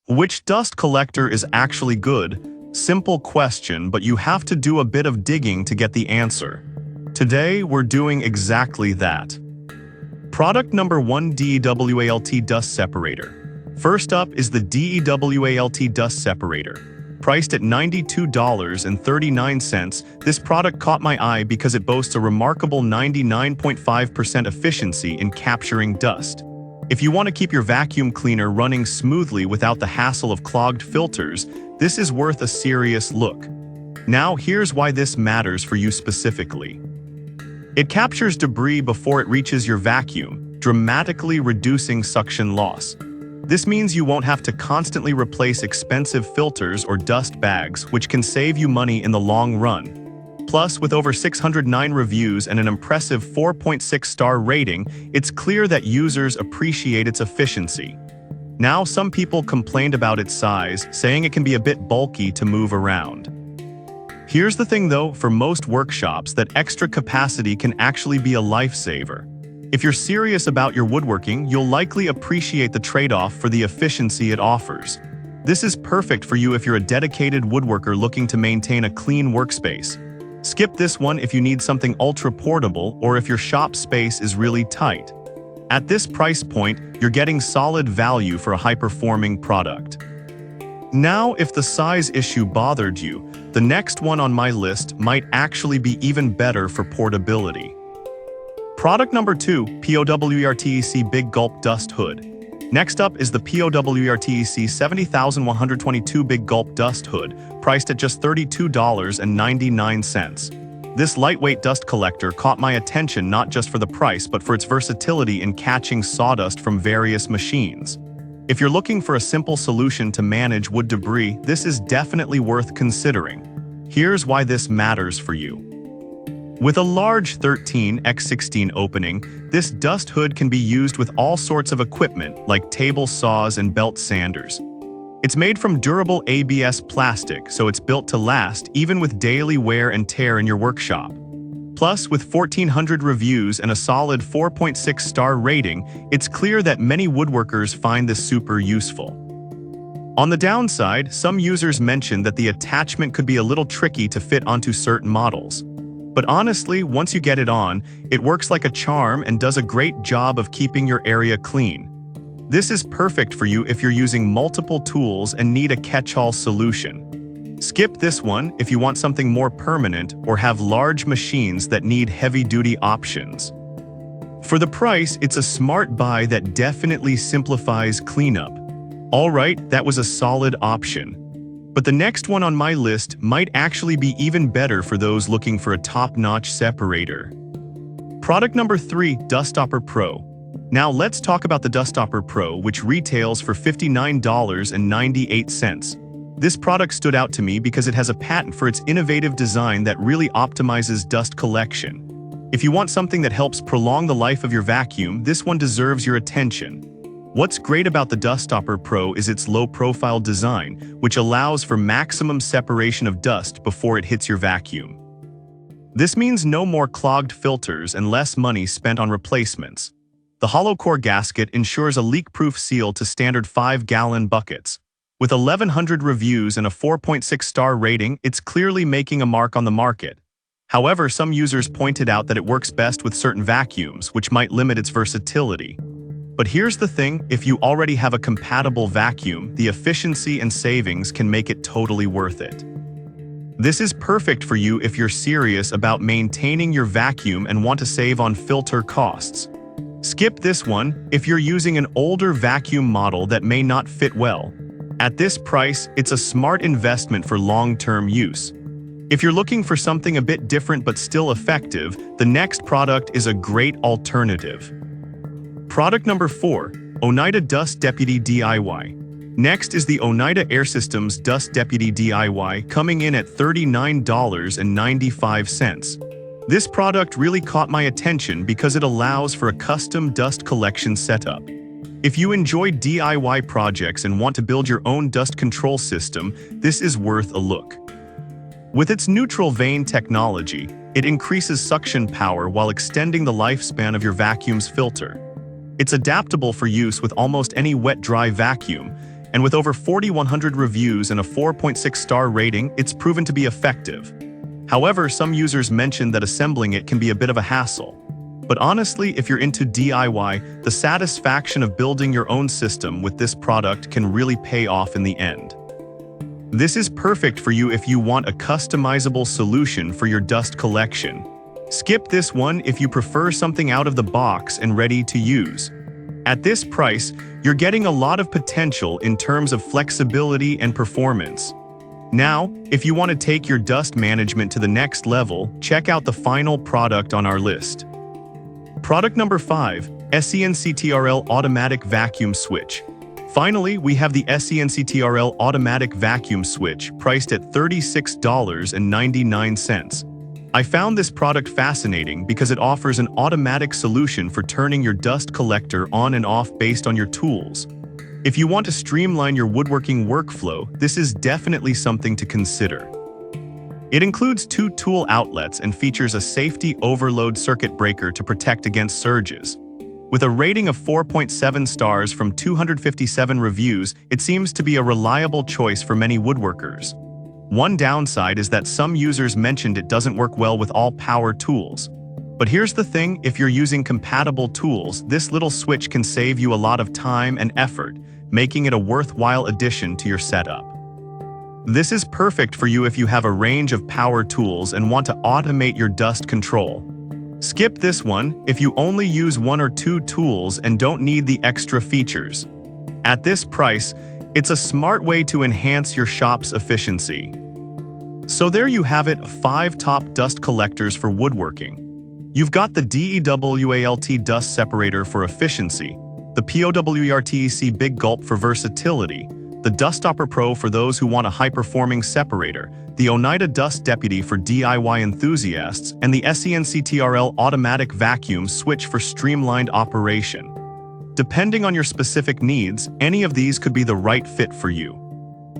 Which dust collector is actually good? Simple question, but you have to do a bit of digging to get the answer. Today, we're doing exactly that. Product number 1: DEWALT Dust Separator. First up is the DEWALT Dust Separator. Priced at $92.39, this product caught my eye because it boasts a remarkable 99.5% efficiency in capturing dust. If you want to keep your vacuum cleaner running smoothly without the hassle of clogged filters, this is worth a serious look. Now, here's why this matters for you specifically. It captures debris before it reaches your vacuum, dramatically reducing suction loss. This means you won't have to constantly replace expensive filters or dust bags, which can save you money in the long run. Plus, with over 609 reviews and an impressive 4.6-star rating, it's clear that users appreciate its efficiency. Now, some people complained about its size, saying it can be a bit bulky to move around. Here's the thing though, for most workshops, that extra capacity can actually be a lifesaver. If you're serious about your woodworking, you'll likely appreciate the trade-off for the efficiency it offers. This is perfect for you if you're a dedicated woodworker looking to maintain a clean workspace. Skip this one if you need something ultra-portable or if your shop space is really tight. At this price point, you're getting solid value for a high-performing product. Now, if the size issue bothered you, the next one on my list might actually be even better for portability. Product number 2, POWERTEC Big Gulp Dust Hood. Next up is the POWERTEC 70122 Big Gulp Dust Hood, priced at just $32.99. This lightweight dust collector caught my attention not just for the price but for its versatility in catching sawdust from various machines. If you're looking for a simple solution to manage wood debris, this is definitely worth considering. Here's why this matters for you. With a large 13x16 opening, this dust hood can be used with all sorts of equipment like table saws and belt sanders. It's made from durable ABS plastic, so it's built to last even with daily wear and tear in your workshop. Plus, with 1,400 reviews and a solid 4.6-star rating, it's clear that many woodworkers find this super useful. On the downside, some users mentioned that the attachment could be a little tricky to fit onto certain models. But honestly, once you get it on, it works like a charm and does a great job of keeping your area clean. This is perfect for you if you're using multiple tools and need a catch-all solution. Skip this one if you want something more permanent or have large machines that need heavy-duty options. For the price, it's a smart buy that definitely simplifies cleanup. Alright, that was a solid option. But the next one on my list might actually be even better for those looking for a top-notch separator. Product number 3, Duststopper Pro. Now let's talk about the Duststopper Pro, which retails for $59.98. This product stood out to me because it has a patent for its innovative design that really optimizes dust collection. If you want something that helps prolong the life of your vacuum, this one deserves your attention. What's great about the Duststopper Pro is its low-profile design, which allows for maximum separation of dust before it hits your vacuum. This means no more clogged filters and less money spent on replacements. The hollow core gasket ensures a leak-proof seal to standard 5-gallon buckets. With 1,100 reviews and a 4.6-star rating, it's clearly making a mark on the market. However, some users pointed out that it works best with certain vacuums, which might limit its versatility. But here's the thing, if you already have a compatible vacuum, the efficiency and savings can make it totally worth it. This is perfect for you if you're serious about maintaining your vacuum and want to save on filter costs. Skip this one if you're using an older vacuum model that may not fit well. At this price, it's a smart investment for long-term use. If you're looking for something a bit different but still effective, the next product is a great alternative. Product number 4, Oneida Dust Deputy DIY. Next is the Oneida Air Systems Dust Deputy DIY, coming in at $39.95. This product really caught my attention because it allows for a custom dust collection setup. If you enjoy DIY projects and want to build your own dust control system, this is worth a look. With its neutral vane technology, it increases suction power while extending the lifespan of your vacuum's filter. It's adaptable for use with almost any wet-dry vacuum, and with over 4,100 reviews and a 4.6-star rating, it's proven to be effective. However, some users mentioned that assembling it can be a bit of a hassle. But honestly, if you're into DIY, the satisfaction of building your own system with this product can really pay off in the end. This is perfect for you if you want a customizable solution for your dust collection. Skip this one if you prefer something out of the box and ready to use. At this price, you're getting a lot of potential in terms of flexibility and performance. Now, if you want to take your dust management to the next level, check out the final product on our list. Product number 5, SENCTRL Automatic Vacuum Switch. Finally, we have the SENCTRL Automatic Vacuum Switch, priced at $36.99. I found this product fascinating because it offers an automatic solution for turning your dust collector on and off based on your tools. If you want to streamline your woodworking workflow, this is definitely something to consider. It includes 2 tool outlets and features a safety overload circuit breaker to protect against surges. With a rating of 4.7 stars from 257 reviews, it seems to be a reliable choice for many woodworkers. One downside is that some users mentioned it doesn't work well with all power tools. But here's the thing, if you're using compatible tools, this little switch can save you a lot of time and effort, making it a worthwhile addition to your setup. This is perfect for you if you have a range of power tools and want to automate your dust control. Skip this one if you only use 1 or 2 tools and don't need the extra features. At this price, it's a smart way to enhance your shop's efficiency. So there you have it, 5 top dust collectors for woodworking. You've got the DEWALT dust separator for efficiency, the POWERTEC Big Gulp for versatility, the Duststopper Pro for those who want a high-performing separator, the Oneida Dust Deputy for DIY enthusiasts, and the SENCTRL Automatic Vacuum Switch for streamlined operation. Depending on your specific needs, any of these could be the right fit for you.